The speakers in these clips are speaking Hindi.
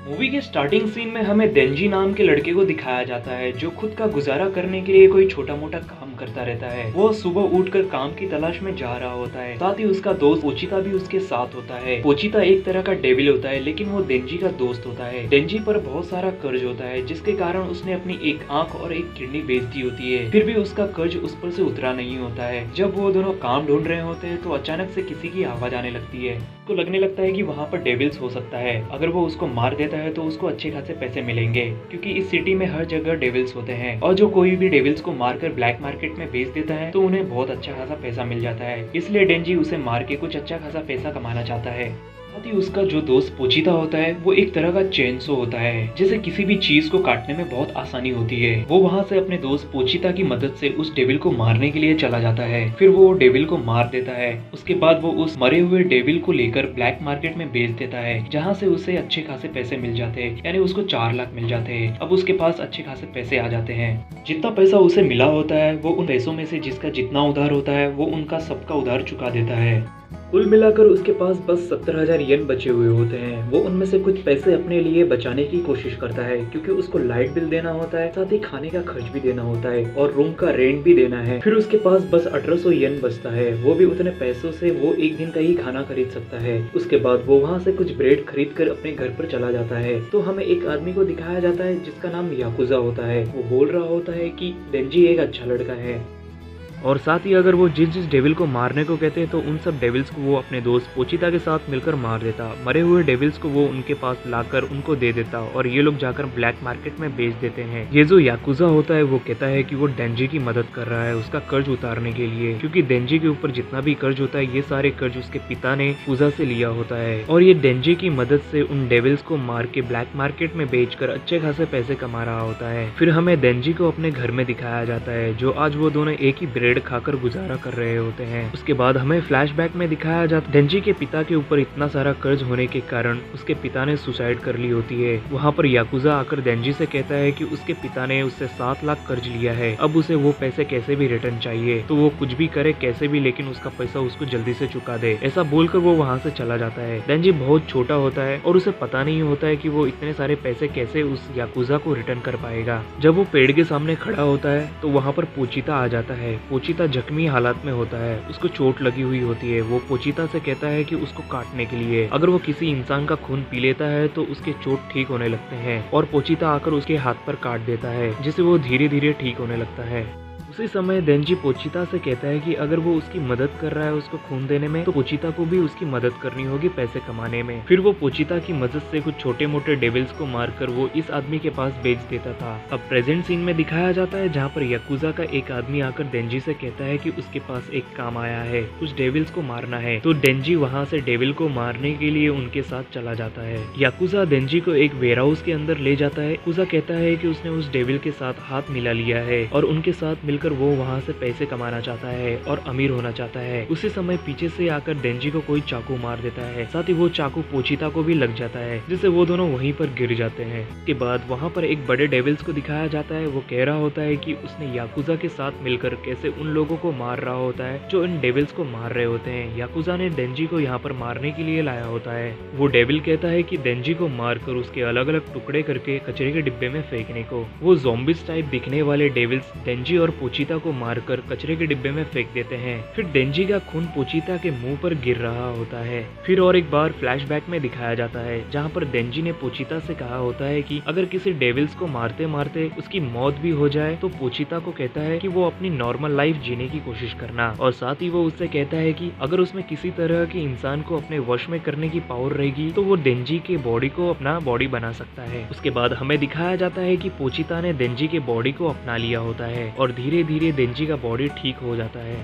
मूवी के स्टार्टिंग सीन में हमें देंजी नाम के लड़के को दिखाया जाता है जो खुद का गुजारा करने के लिए कोई छोटा मोटा काम करता रहता है। वो सुबह उठकर काम की तलाश में जा रहा होता है। साथ ही उसका दोस्त पोचिता भी उसके साथ होता है। पोचिता एक तरह का डेविल होता है लेकिन वो देंजी का दोस्त होता है। देंजी पर बहुत सारा कर्ज होता है जिसके कारण उसने अपनी एक आंख और एक किडनी बेच दी होती है। फिर भी उसका कर्ज उस पर से उतरा नहीं होता है। जब वो दोनों काम ढूंढ रहे होते हैं तो अचानक से किसी की आवाज आने लगती है। उसको लगने लगता है कि वहाँ पर डेविल्स हो सकता है। अगर वो उसको मार देता है तो उसको अच्छे खासे पैसे मिलेंगे क्योंकि इस सिटी में हर जगह डेविल्स होते हैं और जो कोई भी डेविल्स को मारकर ब्लैक मार्केट में बेच देता है तो उन्हें बहुत अच्छा खासा पैसा मिल जाता है। इसलिए डेंजी उसे मार के कुछ अच्छा खासा पैसा कमाना चाहता है। साथ ही उसका जो दोस्त पोचिता होता है वो एक तरह का चेनसो होता है जिसे किसी भी चीज को काटने में बहुत आसानी होती है। वो वहाँ से अपने दोस्त पोचिता की मदद से उस डेविल को मारने के लिए चला जाता है। फिर वो डेविल को मार देता है। उसके बाद वो उस मरे हुए डेविल को लेकर ब्लैक मार्केट में बेच देता है जहाँ से उसे अच्छे खासे पैसे मिल जाते हैं, यानी उसको 4 लाख मिल जाते हैं। अब उसके पास अच्छे खासे पैसे आ जाते हैं। जितना पैसा उसे मिला होता है वो उन पैसों में से जिसका जितना उधार होता है वो उनका सबका उधार चुका देता है। कुल मिलाकर उसके पास बस 70,000 येन बचे हुए होते हैं। वो उनमें से कुछ पैसे अपने लिए बचाने की कोशिश करता है क्योंकि उसको लाइट बिल देना होता है, साथ ही खाने का खर्च भी देना होता है और रूम का रेंट भी देना है। फिर उसके पास बस 1800 येन बचता है। वो भी उतने पैसों से वो एक दिन का ही खाना खरीद सकता है। उसके बाद वो वहाँ से कुछ ब्रेड खरीद कर अपने घर पर चला जाता है तो हमें एक आदमी को दिखाया जाता है जिसका नाम याकुजा होता है। वो बोल रहा होता है कि देंजी एक अच्छा लड़का है और साथ ही अगर वो जिस जिस डेविल को मारने को कहते हैं तो उन सब डेविल्स को वो अपने दोस्त पोचिता के साथ मिलकर मार देता। मरे हुए डेविल्स को वो उनके पास लाकर उनको दे देता और ये लोग जाकर ब्लैक मार्केट में बेच देते हैं। ये जो याकुजा होता है वो कहता है कि वो डेंजी की मदद कर रहा है उसका कर्ज उतारने के लिए, क्योंकि डेंजी के ऊपर जितना भी कर्ज होता है ये सारे कर्ज उसके पिता ने पूजा से लिया होता है और ये डेंजी की मदद से उन डेविल्स को मार के ब्लैक मार्केट में बेचकर अच्छे खासे पैसे कमा रहा होता है। फिर हमें डेंजी को अपने घर में दिखाया जाता है जो आज वो दोनों एक ही ब्रेड खाकर गुजारा कर रहे होते हैं। उसके बाद हमें फ्लैशबैक में दिखाया जाता डेंजी के पिता के ऊपर इतना सारा कर्ज होने के कारण उसके पिता ने सुसाइड कर ली होती है। वहाँ पर याकुजा आकर डेंजी से कहता है कि उसके पिता ने उससे 7 लाख कर्ज लिया है, अब उसे वो पैसे कैसे भी रिटर्न चाहिए, तो वो कुछ भी करे कैसे भी लेकिन उसका पैसा उसको जल्दी से चुका दे। ऐसा बोलकर वो वहाँ से चला जाता है। डेंजी बहुत छोटा होता है और उसे पता नहीं होता है कि वो इतने सारे पैसे कैसे उस याकुजा को रिटर्न कर पाएगा। जब वो पेड़ के सामने खड़ा होता है तो वहाँ पर पोचिता आ जाता है। पोचिता जख्मी हालत में होता है, उसको चोट लगी हुई होती है। वो पोचिता से कहता है कि उसको काटने के लिए अगर वो किसी इंसान का खून पी लेता है तो उसके चोट ठीक होने लगते हैं और पोचिता आकर उसके हाथ पर काट देता है जिससे वो धीरे धीरे ठीक होने लगता है। उसी समय डेंजी पोचिता से कहता है कि अगर वो उसकी मदद कर रहा है उसको खून देने में तो पोचिता को भी उसकी मदद करनी होगी पैसे कमाने में। फिर वो पोचिता की मदद से कुछ छोटे मोटे डेविल्स को मारकर वो इस आदमी के पास बेच देता था। अब प्रेजेंट सीन में दिखाया जाता है जहाँ पर याकुजा का एक आदमी आकर डेंजी से कहता है कि उसके पास एक काम आया है, कुछ डेविल्स को मारना है। तो डेंजी वहाँ से डेविल को मारने के लिए उनके साथ चला जाता है। याकुजा डेंजी को एक वेयरहाउस के अंदर ले जाता है। याकुजा कहता है कि उसने उस डेविल के साथ हाथ मिला लिया है और उनके साथ मिलकर वो वहाँ से पैसे कमाना चाहता है और अमीर होना चाहता है। उसी समय पीछे से आकर डेंजी को कोई चाकू मार देता है, साथ ही वो चाकू पोचिता को भी लग जाता है जिससे वो दोनों वहीं पर गिर जाते हैं। उसके बाद वहाँ पर एक बड़े डेविल्स को दिखाया जाता है। वो कह रहा होता है कि उसने याकुजा के साथ मिलकर कैसे उन लोगों को मार रहा होता है जो इन डेविल्स को मार रहे होते हैं। याकुजा ने डेंजी को यहाँ पर मारने के लिए लाया होता है। वो डेविल कहता है कि डेंजी को मारकर उसके अलग अलग टुकड़े करके कचरे के डिब्बे में फेंकने को। वो ज़ॉम्बीज टाइप दिखने वाले डेविल्स डेंजी और पोचिता को मारकर कचरे के डिब्बे में फेंक देते हैं। फिर डेंजी का खून पोचिता के मुंह पर गिर रहा होता है। फिर और एक बार फ्लैशबैक में दिखाया जाता है जहाँ पर डेंजी ने पोचिता से कहा होता है कि अगर किसी डेविल्स को मारते मारते उसकी मौत भी हो जाए तो पोचिता को कहता है कि वो अपनी नॉर्मल लाइफ जीने की कोशिश करना और साथ ही वो उससे कहता है कि अगर उसमें किसी तरह के इंसान को अपने वश में करने की पावर रहेगी तो वो डेंजी के बॉडी को अपना बॉडी बना सकता है। उसके बाद हमें दिखाया जाता है कि पोचिता ने डेंजी के बॉडी को अपना लिया होता है और धीरे धीरे डेंजी का बॉडी ठीक हो जाता है।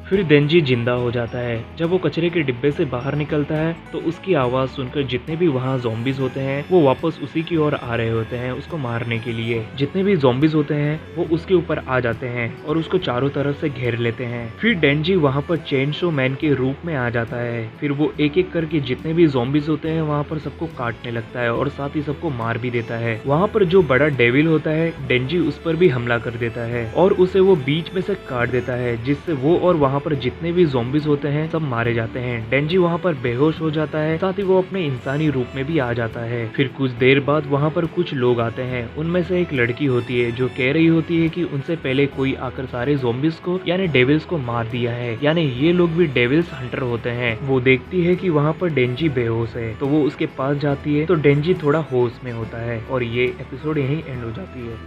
फिर डेंजी जिंदा हो जाता है। जब वो कचरे के डिब्बे से बाहर निकलता है तो उसकी आवाज़ सुनकर जितने भी वहाँ ज़ॉम्बीज होते हैं वो वापस उसी की ओर आ रहे होते हैं उसको मारने के लिए। जितने भी ज़ॉम्बीज होते हैं वो उसके ऊपर आ जाते हैं और उसको चारों तरफ से घेर लेते हैं। फिर डेंजी वहाँ पर चेनसो मैन के रूप में आ जाता है। फिर वो एक एक करके जितने भी ज़ॉम्बीज होते हैं वहाँ पर सबको काटने लगता है और साथ ही सबको मार भी देता है। वहाँ पर जो बड़ा डेविल होता है डेंजी उस पर भी हमला कर देता है और उसे वो बीच में से काट देता है जिससे वो और वहाँ वहाँ पर जितने भी ज़ॉम्बीज होते हैं सब मारे जाते हैं। डेंजी वहाँ पर बेहोश हो जाता है, साथ ही वो अपने इंसानी रूप में भी आ जाता है। फिर कुछ देर बाद वहाँ पर कुछ लोग आते हैं, उनमें से एक लड़की होती है जो कह रही होती है कि उनसे पहले कोई आकर सारे ज़ॉम्बीज को यानी डेविल्स को मार दिया है, यानी ये लोग भी डेविल्स हंटर होते हैं। वो देखती है कि वहाँ पर डेंजी बेहोश है तो वो उसके पास जाती है तो डेंजी थोड़ा होश में होता है और ये एपिसोड यहीं एंड हो जाती है।